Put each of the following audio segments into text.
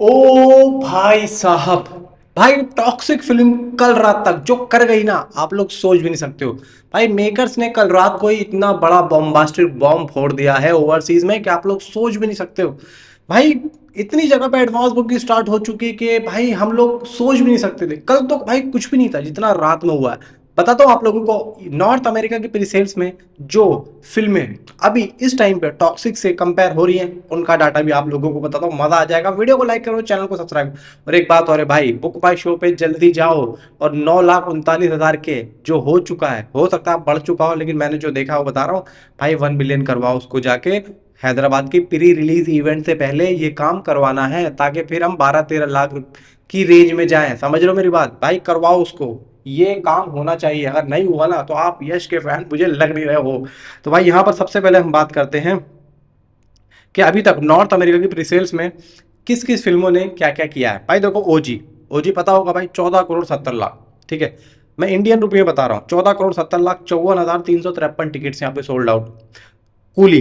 ओ भाई साहब, भाई टॉक्सिक फिल्म कल रात तक जो कर गई ना, आप लोग सोच भी नहीं सकते हो। भाई मेकर्स ने कल रात को ही इतना बड़ा बॉम्बास्टिक बॉम्ब फोड़ दिया है ओवरसीज में कि आप लोग सोच भी नहीं सकते हो। भाई इतनी जगह पे एडवांस बुकिंग स्टार्ट हो चुकी है कि भाई हम लोग सोच भी नहीं सकते थे। कल तो भाई कुछ भी नहीं था जितना रात में हुआ है। बताता हूँ आप लोगों को, नॉर्थ अमेरिका के प्रीसेल्स में जो फिल्में अभी इस टाइम पे टॉक्सिक से कंपेयर हो रही हैं, उनका डाटा भी आप लोगों को बताता हूँ, मजा आ जाएगा। वीडियो को लाइक करो, चैनल को सब्सक्राइब। और एक बात और है भाई, बुक बाय शो पे जल्दी जाओ। और 9,39,000 के जो हो चुका है, हो सकता है बढ़ चुका हो, लेकिन मैंने जो देखा वो बता रहा हूँ। भाई 1 बिलियन करवाओ उसको जाके। हैदराबाद की प्री रिलीज इवेंट से पहले ये काम करवाना है, ताकि फिर हम 12-13 लाख की रेंज में जाएं। समझ रहे हो मेरी बात? भाई करवाओ उसको, ये काम होना चाहिए। अगर नहीं हुआ ना तो आप यश के फैन मुझे लग नहीं रहे हो। तो भाई यहाँ पर सबसे पहले हम बात करते हैं कि अभी तक नॉर्थ अमेरिका की प्रीसेल्स में किस किस फिल्मों ने क्या क्या किया है। भाई देखो, ओजी ओजी पता होगा भाई, 14 करोड़ 70 लाख। ठीक है, मैं इंडियन रुपये में बता रहा हूँ, 14 करोड़ 70 लाख 54,353 टिकट्स यहाँ पे सोल्ड आउट। कूली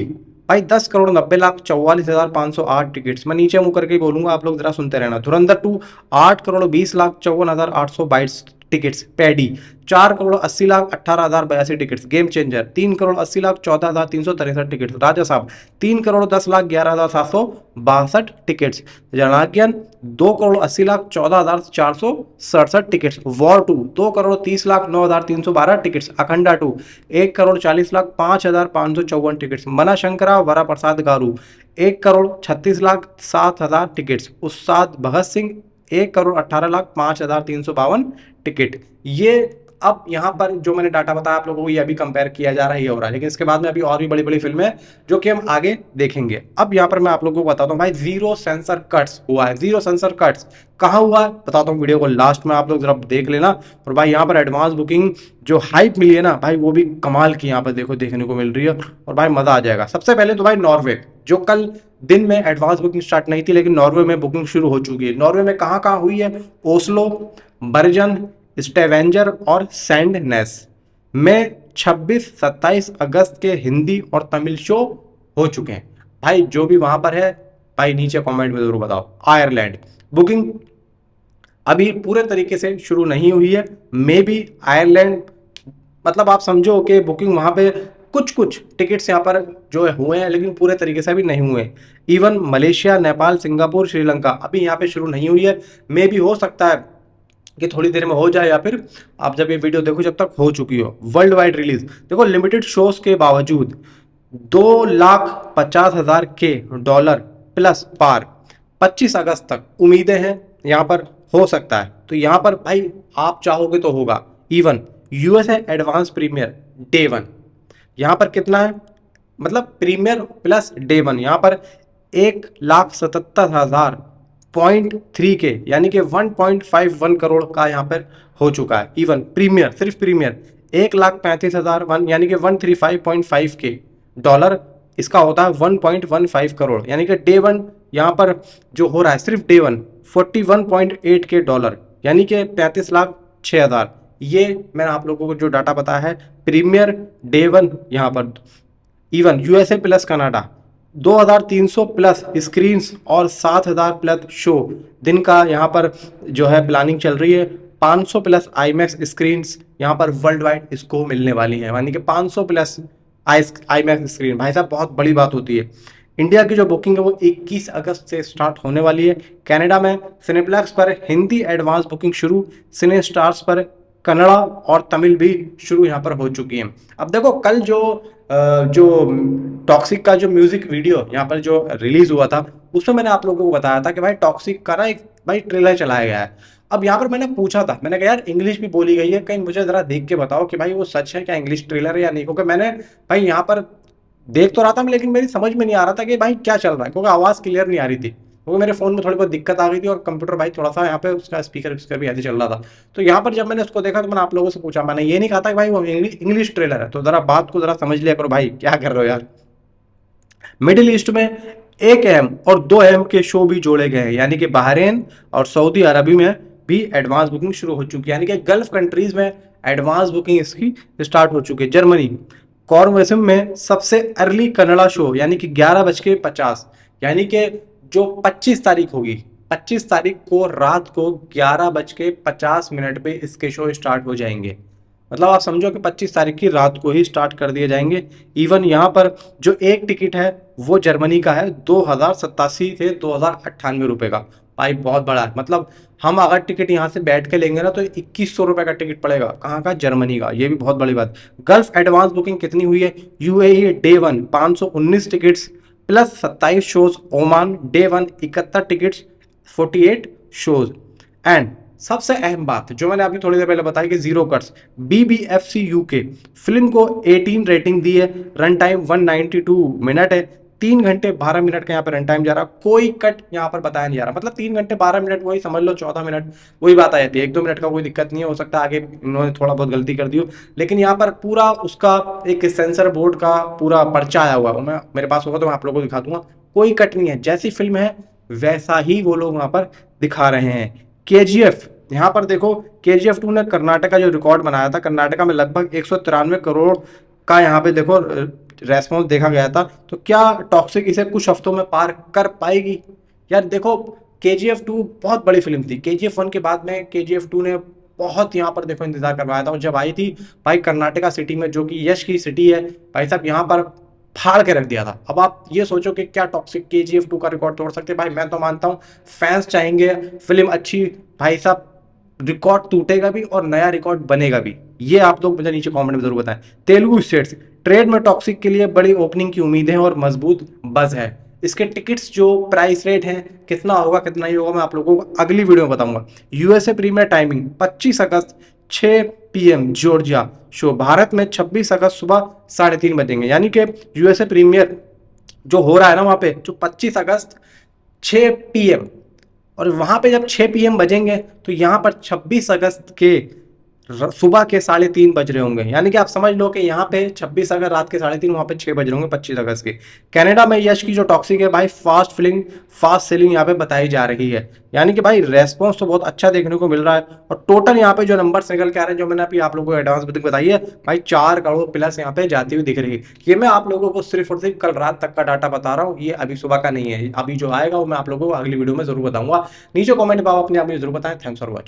भाई 10 करोड़ 90 लाख 44,508 टिकट्स। मैं नीचे मुंह करके बोलूंगा, आप लोग जरा सुनते रहना। Dhurandhar 2 8 crore 20 lakh 54,822 tickets. Paddy 4 crore 80 lakh 18,082 tickets. Game Changer 3 crore 80 lakh 14,363 tickets. Raja Saab 3 crore 10 lakh 11,762 tickets. Janardhan 2 crore 80 lakh 14,467 tickets. War 2 2 crore 30 lakh 9,312 tickets. Akhanda 2 1 crore 40 lakh 5,554 tickets. Mana Shankara Vara Prasad Garu 1 crore 36 lakh 7,000 tickets. Ustaad Bhagat Singh 1 crore 18 lakh 5,352 ticket. ये अब यहाँ पर जो मैंने डाटा बताया आप लोगों को, ये अभी कंपेयर किया जा रहा है, ये हो रहा है। लेकिन इसके बाद में अभी और भी बड़ी बड़ी फिल्में हैं जो कि हम आगे देखेंगे। अब यहाँ पर मैं आप लोगों को बताता हूँ भाई, जीरो सेंसर कट्स हुआ है। जीरो सेंसर कट्स कहाँ हुआ है बताता हूँ, वीडियो को लास्ट में आप लोग जरा देख लेना। और भाई यहाँ पर एडवांस बुकिंग जो हाइप मिली है ना भाई, वो भी कमाल की यहाँ पर देखो देखने को मिल रही है। और भाई मजा आ जाएगा। सबसे पहले तो भाई नॉर्वे, जो कल दिन में एडवांस बुकिंग स्टार्ट नहीं थी, लेकिन नॉर्वे में बुकिंग शुरू हो चुकी है। नॉर्वे में कहाँ कहाँ हुई है? ओस्लो, बर्जन, स्टेवेंजर और सैंडनेस में 26-27 अगस्त के हिंदी और तमिल शो हो चुके हैं। भाई जो भी वहां पर है भाई नीचे कमेंट में जरूर बताओ। आयरलैंड बुकिंग अभी पूरे तरीके से शुरू नहीं हुई है। मे बी आयरलैंड, मतलब आप समझो कि बुकिंग वहां पे कुछ कुछ टिकट्स यहाँ पर जो है हुए हैं, लेकिन पूरे तरीके से अभी नहीं हुए। Even Malaysia, Nepal, Singapore, Sri Lanka अभी यहाँ पे शुरू नहीं हुई है। मे भी हो सकता है कि थोड़ी देर में हो जाए, या फिर आप जब ये वीडियो देखो जब तक हो चुकी हो। वर्ल्ड वाइड रिलीज देखो, लिमिटेड शोज के बावजूद 2,50,000 के डॉलर प्लस पार 25 अगस्त तक उम्मीदें हैं यहाँ पर, हो सकता है। तो यहाँ पर भाई आप चाहोगे तो होगा। Even USA advance premier day 1 यहाँ पर कितना है, मतलब प्रीमियर प्लस डे 1 यहाँ पर 1,77,000.3 के, यानी कि 1.51 करोड़ का यहाँ पर हो चुका है। इवन प्रीमियर, सिर्फ प्रीमियर 1,35,000 यानी कि 135.5 के डॉलर, इसका होता है 1.15 करोड़। यानी कि डे 1 यहाँ पर जो हो रहा है, सिर्फ डे 1 41.8 के डॉलर, यानी कि 35,06,000। ये मैंने आप लोगों को जो डाटा बताया है प्रीमियर डे 1 यहाँ पर। Even USA plus Canada 2,300 plus screen और 7,000 प्लस शो दिन का यहाँ पर जो है प्लानिंग चल रही है। 500 प्लस आईमैक्स स्क्रीन यहाँ पर वर्ल्ड वाइड इसको मिलने वाली है, यानी कि 500 प्लस आईमैक्स स्क्रीन। भाई साहब बहुत बड़ी बात होती है। इंडिया की जो बुकिंग है वो 21 अगस्त से स्टार्ट होने वाली है। कनाडा में सिनेप्लेक्स पर हिंदी एडवांस बुकिंग शुरू, सिने स्टार्स पर कन्नड़ा और तमिल भी शुरू यहाँ पर हो चुकी है। अब देखो कल जो टॉक्सिक का जो म्यूजिक वीडियो यहाँ पर जो रिलीज हुआ था, उसमें मैंने आप लोगों को बताया था कि भाई टॉक्सिक का ना एक भाई ट्रेलर चलाया गया है। अब यहाँ पर मैंने पूछा था, मैंने कहा यार इंग्लिश भी बोली गई है, कहीं मुझे जरा देख के बताओ कि भाई वो सच है क्या, इंग्लिश ट्रेलर है या नहीं। क्योंकि मैंने भाई यहाँ पर देख तो रहा था, लेकिन मेरी समझ में नहीं आ रहा था कि भाई क्या चल रहा है, क्योंकि आवाज़ क्लियर नहीं आ रही थी। क्योंकि मेरे फोन में थोड़ी बहुत दिक्कत आ गई थी, और कंप्यूटर भाई थोड़ा सा यहाँ पे उसका स्पीकर भी ऐसे चल रहा था। तो यहाँ पर जब मैंने उसको देखा तो मैंने आप लोगों से पूछा, मैंने ये नहीं कहा था कि भाई वो इंग्लिश ट्रेलर है। तो जरा बात को जरा समझ लिया करो भाई, क्या कर रहे हो यार। मिडिल ईस्ट में 1 अहम और 2 अहम के शो भी जोड़े गए हैं, यानी कि बहरीन और सऊदी अरबी में भी एडवांस बुकिंग शुरू हो चुकी है। यानी कि गल्फ कंट्रीज में एडवांस बुकिंग इसकी स्टार्ट हो चुकी है। जर्मनी कॉर्नवेसिम में सबसे अर्ली कन्नड़ा शो, यानी कि 11:50, यानी कि जो 25 तारीख होगी 25 तारीख को रात को 11:50 पे इसके शो स्टार्ट हो जाएंगे। मतलब आप समझो कि 25 तारीख की रात को ही स्टार्ट कर दिए जाएंगे। इवन यहाँ पर जो एक टिकट है वो जर्मनी का है 2087 से 2098 रुपये का। भाई बहुत बड़ा है। मतलब हम अगर टिकट यहाँ से बैठ के लेंगे ना तो 2100 रुपये का टिकट पड़ेगा। कहाँ का? जर्मनी का। ये भी बहुत बड़ी बात। गल्फ एडवांस बुकिंग कितनी हुई है? UAE day 1 519 tickets plus 27 shows. Oman day 1 71 tickets 48 shows. And सबसे अहम बात जो मैंने आपको थोड़ी देर पहले बताई कि जीरो कट्स। बीबीएफसी यूके फिल्म को 18 रेटिंग दी है। रन टाइम 192 मिनट है। 3 घंटे 12 मिनट का यहाँ पर रन टाइम जा रहा। कोई कट यहाँ पर बताया नहीं जा रहा। मतलब 3 घंटे 12 मिनट, वही समझ लो 14 मिनट, वही बात आ जाती है। 1-2 मिनट का कोई दिक्कत नहीं है। हो सकता है आगे इन्होंने थोड़ा बहुत गलती कर दी हो, लेकिन यहाँ पर पूरा उसका एक सेंसर बोर्ड का पूरा पर्चा आया हुआ है। मैं मेरे पास होगा तो मैं आप लोगों को दिखा दूंगा। कोई कट नहीं है। जैसी फिल्म है वैसा ही वो लोग वहां पर दिखा रहे हैं। केजीएफ यहाँ पर देखो, केजीएफ 2 ने कर्नाटक का जो रिकॉर्ड बनाया था, कर्नाटका में लगभग 193 करोड़ का यहाँ पे देखो रेस्पॉन्स देखा गया था। तो क्या टॉक्सिक इसे कुछ हफ्तों में पार कर पाएगी? यार देखो, केजीएफ 2 बहुत बड़ी फिल्म थी। केजीएफ 1 के बाद में केजीएफ 2 ने बहुत यहाँ पर देखो इंतजार करवाया था। और जब आई थी भाई कर्नाटका सिटी में, जो कि यश की सिटी है, भाई साहब यहाँ पर फाड़ के रख दिया था। अब आप ये सोचो कि क्या टॉक्सिक केजीएफ 2 का रिकॉर्ड तोड़ सकते? भाई मैं तो मानता हूँ फैंस चाहेंगे फिल्म अच्छी, भाई साहब रिकॉर्ड टूटेगा भी और नया रिकॉर्ड बनेगा भी। ये आप लोग मुझे नीचे कमेंट में जरूर बताएं। तेलुगु स्टेट्स ट्रेड में टॉक्सिक के लिए बड़ी ओपनिंग की उम्मीद है और मजबूत बज है। इसके टिकट्स जो प्राइस रेट है, कितना होगा कितना नहीं होगा, मैं आप लोगों को अगली वीडियो में बताऊंगा। यूएसए प्रीमियर टाइमिंग 25 अगस्त 6 PM जॉर्जिया शो। भारत में 26 अगस्त सुबह 3:30 बजेंगे। यानी कि यूएसए प्रीमियर जो हो रहा है ना वहां पे, जो 25 अगस्त 6 PM, और वहां पे जब 6 PM बजेंगे तो यहाँ पर 26 अगस्त के सुबह के 3:30 बज रहे होंगे। यानी कि आप समझ लो कि यहाँ पे 26 अगस्त रात के 3:30, वहां पे 6 बज रहे होंगे 25 अगस्त के। कनाडा में यश की जो टॉक्सिक है भाई, फास्ट सेलिंग यहाँ पे बताई जा रही है। यानी कि भाई रेस्पॉन्स तो बहुत अच्छा देखने को मिल रहा है। और टोटल यहाँ पे जो नंबर निकल के आ रहे हैं, जो मैंने अभी आप लोगों को एडवांस बुकिंग बताई है भाई, 4 करोड़ प्लस यहाँ पे जाती हुई दिख रही है। ये मैं आप लोगों को सिर्फ और सिर्फ कल रात तक का डाटा बता रहा हूँ, ये अभी सुबह का नहीं है। अभी जो आएगा वो मैं आप लोगों को अगली वीडियो में जरूर बताऊंगा। नीचे कॉमेंट में आप अपने आप में जरूर बताएं। Thanks for watching.